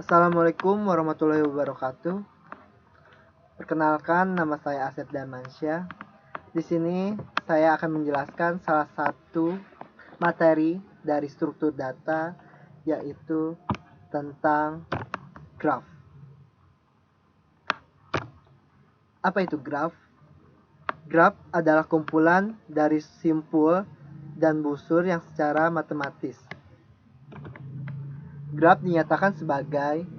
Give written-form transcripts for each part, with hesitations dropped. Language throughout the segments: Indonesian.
Assalamualaikum warahmatullahi wabarakatuh. Perkenalkan, nama saya Asep Damansyah. Di sini saya akan menjelaskan salah satu materi dari struktur data, yaitu tentang graf. Apa itu graf? Graf adalah kumpulan dari simpul dan busur yang secara matematis. Graf dinyatakan sebagai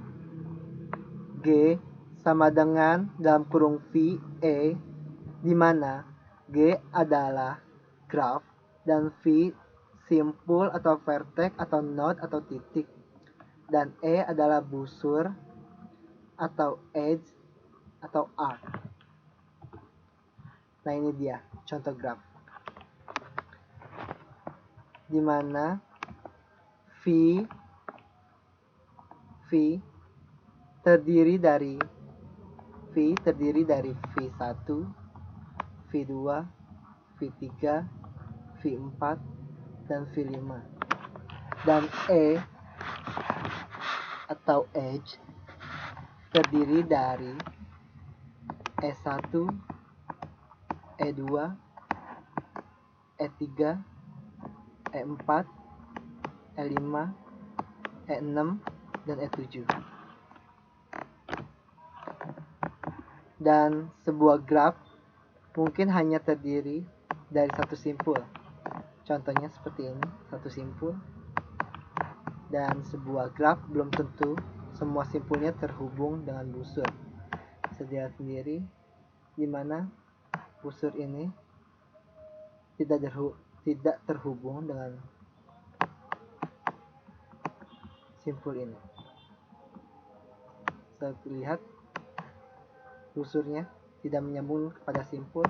G sama dengan dalam kurung V E, di mana G adalah graf dan V simpul atau vertex atau node atau titik, dan E adalah busur atau edge atau arc. Nah, ini dia contoh graf, di mana V terdiri dari V1, V2, V3, V4, dan V5. Dan E atau edge terdiri dari E1, E2, E3, E4, E5, E6, dan E7. Dan sebuah graf mungkin hanya terdiri dari satu simpul. Contohnya seperti ini, satu simpul. Dan sebuah graf belum tentu semua simpulnya terhubung dengan busur. Bisa dilihat sendiri di mana busur ini tidak terhubung dengan simpul ini. Saya lihat busurnya tidak menyambung kepada simpul.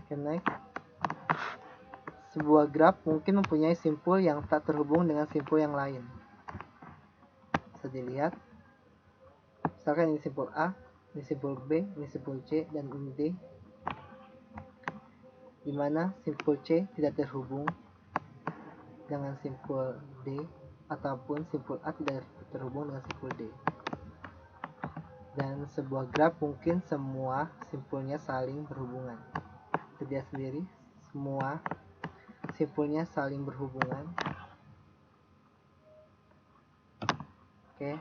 Next. Sebuah graf mungkin mempunyai simpul yang tak terhubung dengan simpul yang lain. Bisa dilihat, misalkan ini simpul A, ini simpul B, ini simpul C, dan ini D, di mana simpul C tidak terhubung dengan simpul D, ataupun simpul A tidak terhubung dengan simpul D. Dan sebuah graf mungkin semua simpulnya saling berhubungan. Terlihat sendiri, semua simpulnya saling berhubungan. Oke.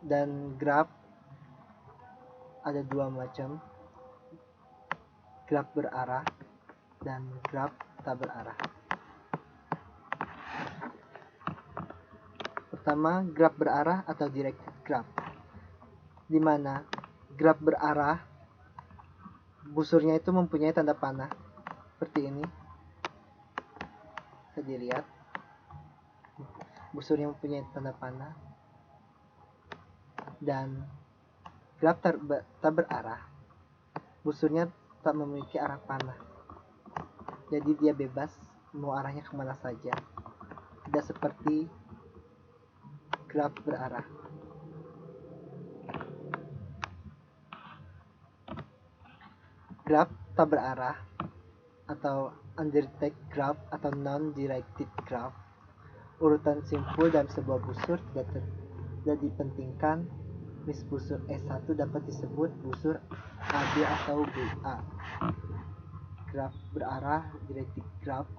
Dan graf ada dua macam, graf berarah dan graf tak berarah. Pertama, graf berarah atau directed graph, di mana graf berarah busurnya itu mempunyai tanda panah seperti ini. Bisa dilihat, busurnya mempunyai tanda panah. Dan graf tak berarah, busurnya tak memiliki arah panah, jadi dia bebas mau arahnya kemana saja, tidak seperti graf berarah. Graf tak berarah atau undirected graph atau non-directed graph, urutan simpul dalam sebuah busur tidak dipentingkan. Busur E1 dapat disebut busur AB atau BA. Graf berarah directed graph,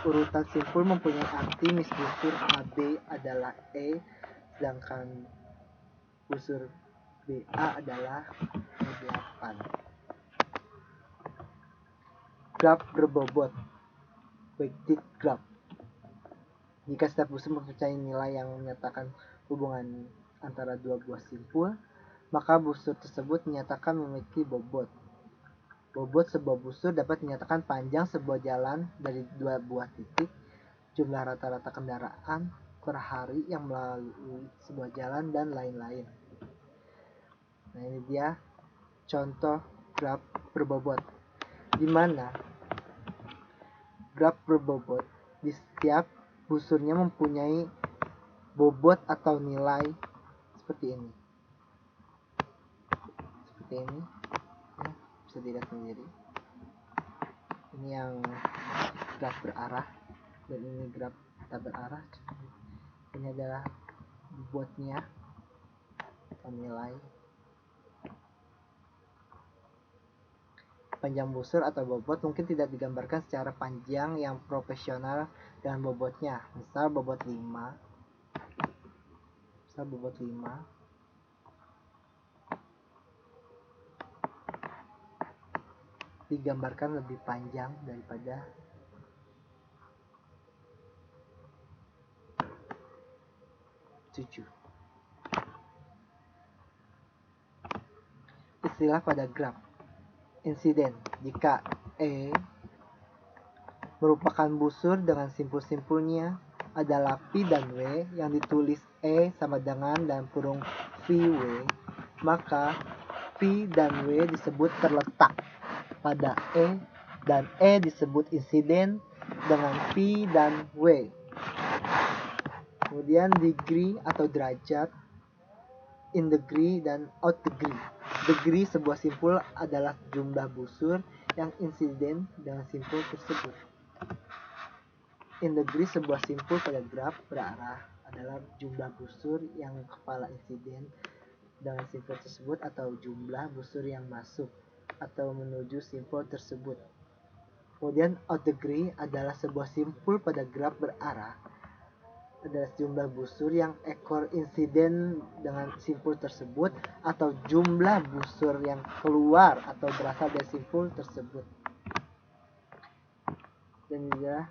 urutan simpul mempunyai arti busur AB adalah E, sedangkan busur BA adalah E8. Graf berbobot, weighted graph, jika setiap busur mempunyai nilai yang menyatakan hubungan antara dua buah simpul, maka busur tersebut dinyatakan memiliki bobot. Bobot sebuah busur dapat dinyatakan panjang sebuah jalan dari dua buah titik, jumlah rata-rata kendaraan per hari yang melalui sebuah jalan, dan lain-lain. Nah, ini dia contoh graf berbobot, di mana graf berbobot di setiap busurnya mempunyai bobot atau nilai seperti ini. Ya, bisa dilihat sendiri. Ini yang graf berarah. dan ini graf tak berarah. Ini adalah bobotnya atau nilai panjang busur atau bobot mungkin tidak digambarkan secara panjang yang profesional dengan bobotnya. Misal bobot 5 digambarkan lebih panjang daripada 7. Istilah pada graf. Insiden jika E merupakan busur dengan simpul-simpulnya adalah P dan W yang ditulis E sama dengan dalam kurung VW, maka P dan W disebut terletak pada E dan E disebut insiden dengan P dan W. Kemudian degree atau derajat, in degree dan out degree. Degree sebuah simpul adalah jumlah busur yang insiden dengan simpul tersebut. In degree sebuah simpul pada graf berarah adalah jumlah busur yang kepala insiden dengan simpul tersebut atau jumlah busur yang masuk atau menuju simpul tersebut. Kemudian out degree adalah sebuah simpul pada graf berarah adalah jumlah busur yang ekor insiden dengan simpul tersebut atau jumlah busur yang keluar atau berasal dari simpul tersebut. Dan juga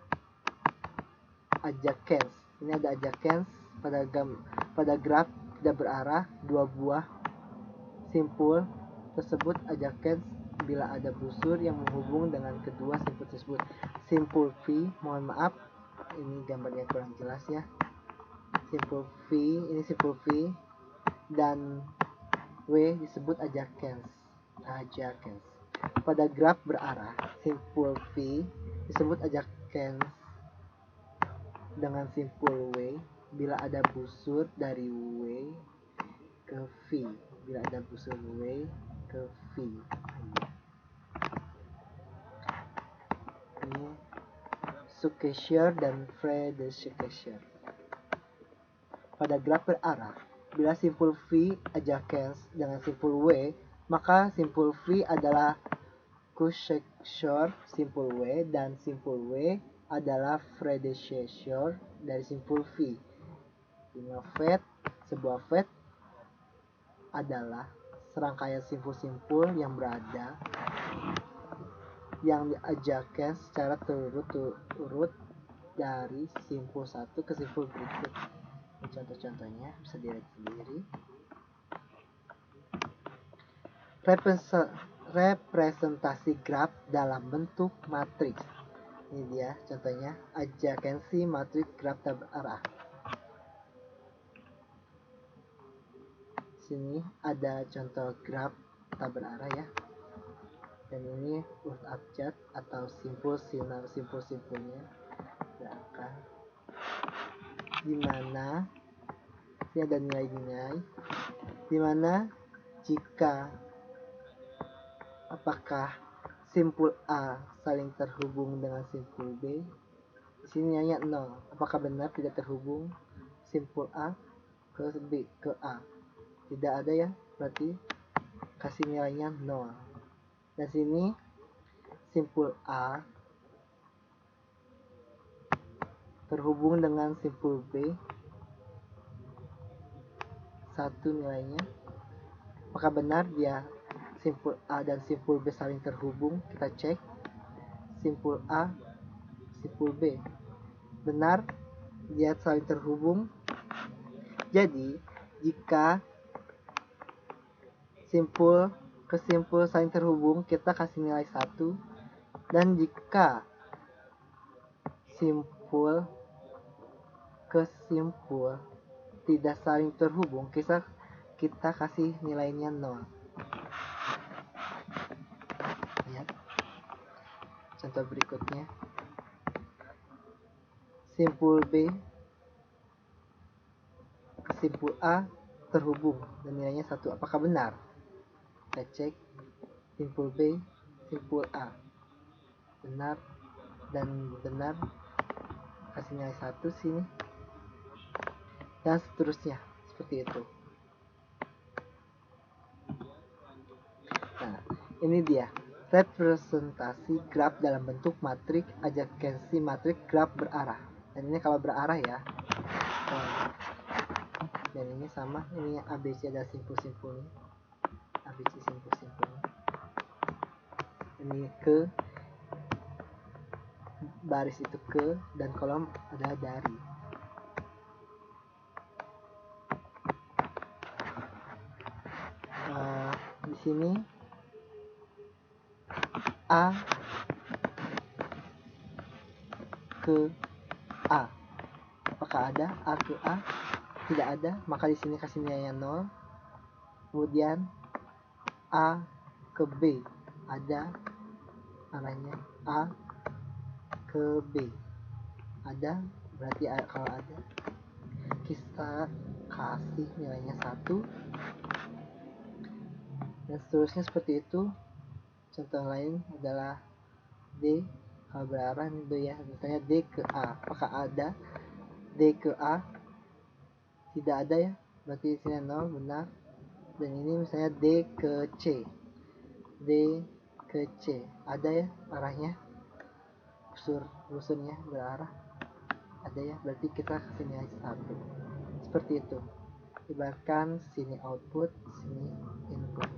adjacent. Ini ada adjacent pada graf tidak berarah dua buah simpul tersebut adjacent bila ada busur yang menghubung dengan kedua simpul tersebut. Simpul V, mohon maaf ini gambarnya kurang jelas ya. Simpul V, ini simpul V dan W disebut adjacent. Pada graf berarah, simpul V disebut adjacent dengan simpul W bila ada busur dari W ke V. Bila ada busur W ke V. Ini Successor dan predecessor. Pada graf berarah, bila simpul V adjacent dengan simpul W, maka simpul V adalah successor simpul W dan simpul W adalah predecessor dari simpul V. Sebuah vet adalah serangkaian simpul-simpul yang berada yang adjacent secara turut-urut dari simpul satu ke simpul berikut. Contoh-contohnya bisa dilihat sendiri. Representasi graf dalam bentuk matriks. Ini dia contohnya adjacency matriks graf tak berarah. Sini ada contoh graf tak berarah ya. Dan ini urut abjad atau simpul-simpulnya berangkat. Dimana ini ada nilai-nilai dimana jika apakah simpul A saling terhubung dengan simpul B, di sini nilainya 0. Apakah benar tidak terhubung simpul A ke B ke A? Tidak ada ya, berarti kasih nilainya 0. Dan sini simpul A terhubung dengan simpul B, 1 nilainya. Apakah benar dia simpul A dan simpul B saling terhubung? Kita cek simpul A, simpul B. Benar dia saling terhubung. Jadi jika simpul ke simpul saling terhubung, kita kasih nilai 1. Dan jika simpul ke simpul tidak saling terhubung, kita kasih nilainya 0. Lihat contoh berikutnya. Simpul B ke simpul A terhubung dan nilainya 1. Apakah benar? Kita cek simpul B, simpul A. Benar dan benar. kasih nilai 1 sini, dan seterusnya seperti itu. Nah, ini dia representasi graf dalam bentuk matriks adjacency matriks graf berarah. Dan ini kalau berarah ya. Dan ini sama, ini ABC ada simpul-simpulnya, ABC simpul-simpulnya. Ini ke, baris itu ke, dan kolom ada dari. Di sini A ke A, apakah ada A ke A? Tidak ada, maka di sini kasih nilainya 0. Kemudian A ke B, ada arahnya A ke B, ada, berarti kalau ada kita kasih nilainya 1, dan seterusnya seperti itu. Contoh lain adalah D, kalau berarah itu ya, misalnya D ke A, apakah ada D ke A? Tidak ada ya, berarti di sini 0, benar. Dan ini misalnya D ke C, D ke C, ada ya arahnya, usurnya berarah, ada ya, berarti kita kasih nilai 1. Seperti itu, ibaratkan sini output, sini input.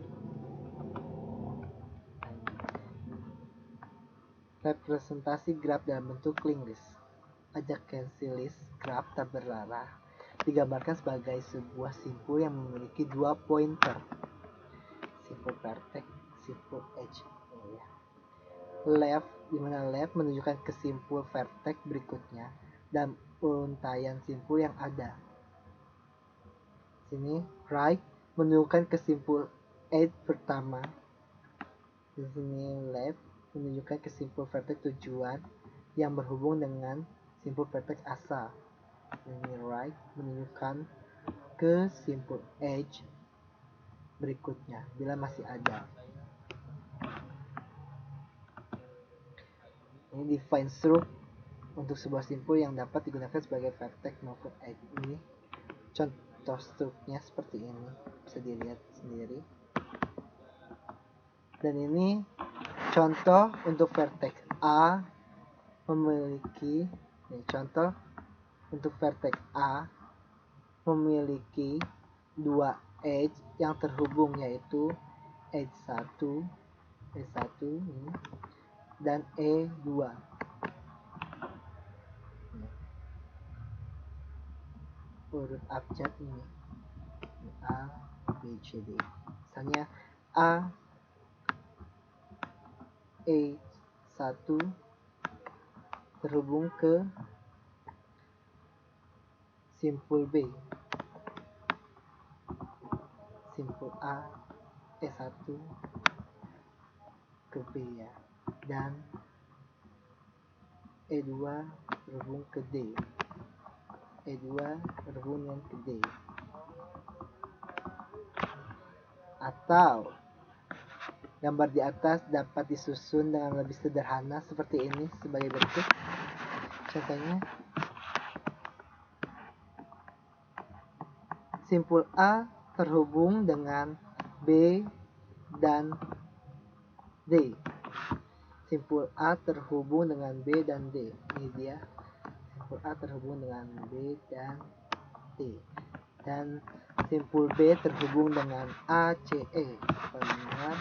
Representasi graf dalam bentuk linked list. Adjacency list graf tak berarah digambarkan sebagai sebuah simpul yang memiliki 2 pointer, simpul vertex, simpul edge. Left, dimana left menunjukkan ke simpul vertex berikutnya dan untaian simpul yang ada. Sini right menunjukkan ke simpul edge pertama. Di sini left menunjukkan ke simpul vertex tujuan yang berhubung dengan simpul vertex asal. Ini right menunjukkan ke simpul edge berikutnya bila masih ada. Ini define struct untuk sebuah simpul yang dapat digunakan sebagai vertex maupun edge. Ini contoh struknya seperti ini, bisa dilihat sendiri. Dan ini contoh untuk vertex A memiliki, ini contoh untuk vertex A memiliki 2 edge yang terhubung, yaitu edge 1 ini, dan E2. Urut abjad ini A, B, C, D. Misalnya A E1 terhubung ke simpul B, simpul A E1 ke B ya, dan E2 terhubung ke D, E2 terhubung dengan ke D. Atau gambar di atas dapat disusun dengan lebih sederhana seperti ini sebagai berikut. Contohnya, simpul A terhubung dengan B dan D. Simpul A terhubung dengan B dan D. Ini dia. Simpul A terhubung dengan B dan D. Dan simpul B terhubung dengan ACE. Kemudian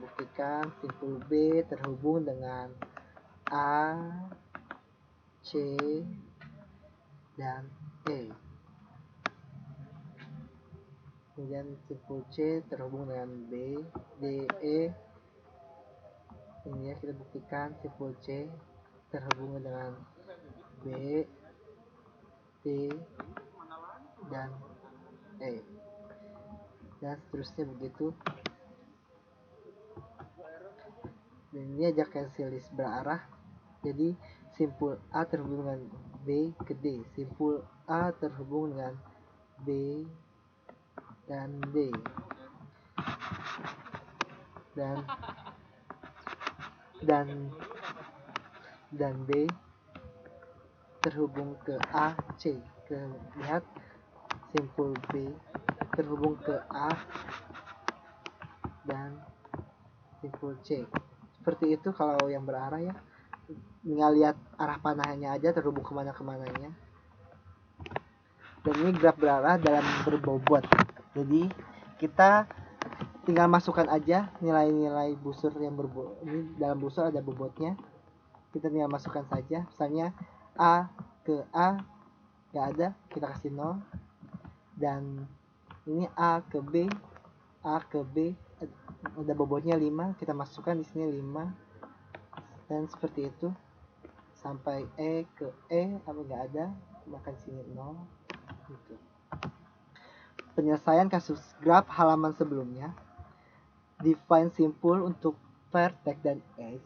buktikan simpul B terhubung dengan A, C, dan E. Kemudian simpul C terhubung dengan B, D, E. Ini ya, kita buktikan simpul C terhubung dengan B, D, dan E. Dan seterusnya begitu. Dan ini adjacency list berarah. Jadi simpul A terhubung dengan B ke D, simpul A terhubung dengan B dan D, dan B terhubung ke A, C. Lihat, simpul B terhubung ke A dan simpul C. Seperti itu kalau yang berarah ya. Tinggal lihat arah panahnya aja terhubung kemana-kemananya. Dan ini graf berarah dalam berbobot. Jadi kita tinggal masukkan aja nilai-nilai busur yang ini dalam busur ada bobotnya. Kita tinggal masukkan saja. Misalnya A ke A nggak ada, kita kasih 0. Dan ini A ke B ada bobotnya 5, kita masukkan di sini 5. Dan seperti itu sampai E ke E apa nggak ada, maka di sini 0 gitu. Penyelesaian kasus graf halaman sebelumnya. Define simpul untuk vertex dan edge.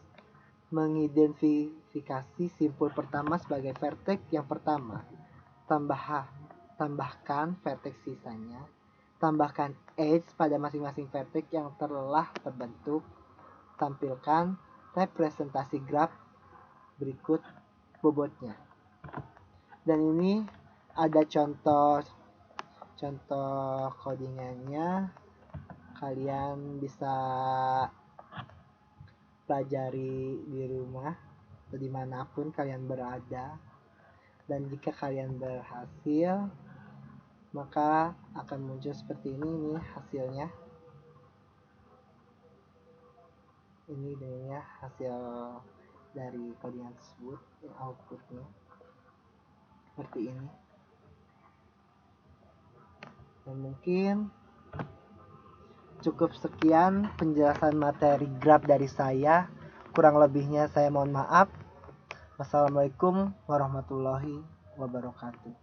Mengidentifikasi simpul pertama sebagai vertex yang pertama. Tambahkan vertex sisanya. Tambahkan edge pada masing-masing vertex yang telah terbentuk. Tampilkan representasi graf berikut bobotnya. Dan ini ada contoh codingannya, kalian bisa pelajari di rumah atau dimanapun kalian berada. Dan jika kalian berhasil, maka akan muncul seperti ini nih hasilnya. Ini dia hasil dari codingan tersebut, outputnya seperti ini. Dan mungkin cukup sekian penjelasan materi graf dari saya. Kurang lebihnya saya mohon maaf. Wassalamualaikum warahmatullahi wabarakatuh.